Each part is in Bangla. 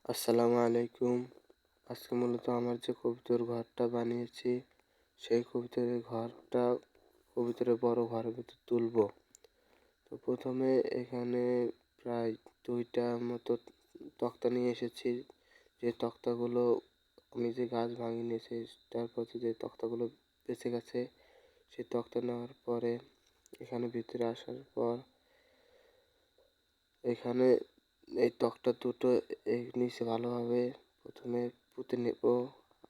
আসসালামু আলাইকুম। আজকে মূলত আমার যে কবুতর ঘরটা বানিয়েছি, সেই কবুতরের ঘরটা কবুতরের বড় ঘরের ভিতর তুলবো। তো প্রথমে এখানে প্রায় 2টা মতো তক্তা নিয়ে এসেছি। যে তক্তাগুলো আমি যে গাছ ভাঙিয়ে নিয়েছি, তারপর যে তক্তাগুলো বেঁচে গেছে, সেই তক্তা নেওয়ার পরে এখানে ভিতরে আসার পর এখানে এই তক্তা দুটো নিচে ভালোভাবে প্রথমে পুঁতে নেব।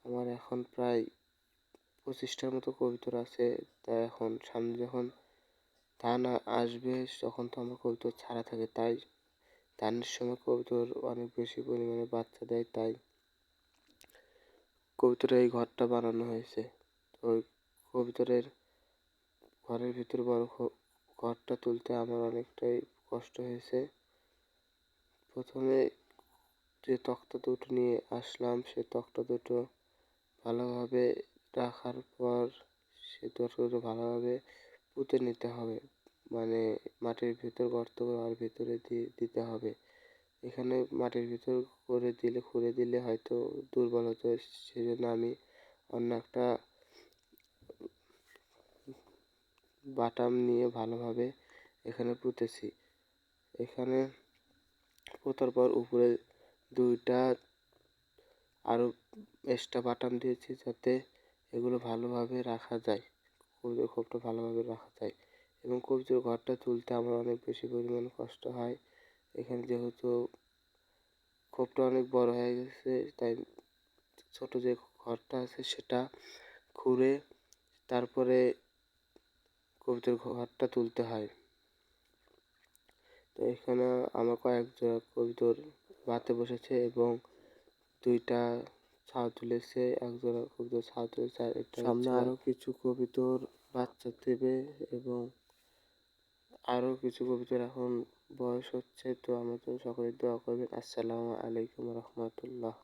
আমার এখন প্রায় 25টার মতো কবুতর আছে। তাই এখন সামনে যখন ধান আসবে তখন তো আমার কবুতর ছাড়া থাকে, তাই ধানের সময় কবুতর অনেক বেশি পরিমাণে বাচ্চা দেয়, তাই কবুতরের এই ঘরটা বানানো হয়েছে। তো ওই কবুতরের ঘরের ভিতর বড় ঘরটা তুলতে আমার অনেকটাই কষ্ট হয়েছে। প্রথমে যে তক্তা দুটো নিয়ে আসলাম, সে তক্তা দুটো ভালোভাবে রাখার পর সে তক্তাগুলো ভালোভাবে পুঁতে নিতে হবে, মানে মাটির ভিতর গর্ত আর ভিতরে দিতে হবে। এখানে মাটির ভিতর খুঁড়ে দিলে হয়তো দুর্বল হতো, সেই জন্য আমি অন্য একটা বাটাম নিয়ে ভালোভাবে এখানে পুঁতেছি। এখানে পোতার পর উপরে 2টা আরও এক্সট্রা বাটাম দিয়েছি, যাতে এগুলো ভালোভাবে রাখা যায়, কবুতরের খোপটা ভালোভাবে রাখা যায়। এবং কবুতরের ঘরটা তুলতে আমার অনেক বেশি পরিমাণে কষ্ট হয়। এখানে যেহেতু খোপটা অনেক বড় হয়ে গেছে, তাই ছোট যে ঘরটা আছে সেটা খুঁড়ে তারপরে কবুতরের ঘরটা তুলতে হয়। তো এখানে আমার কয়েক জোড়া কবুতর বাতে বসেছে এবং 2টা ছাউ তুলেছে, এক জোড়া কবুতর ছাউ তুলেছে, আর সামনে আরও কিছু কবুতর বাচ্চা দেবে এবং আরও কিছু কবুতর এখন বয়স হচ্ছে। তো আমার জন্য সকলে দোয়া করবেন। আসসালামু আলাইকুম রহমতুল্লাহ।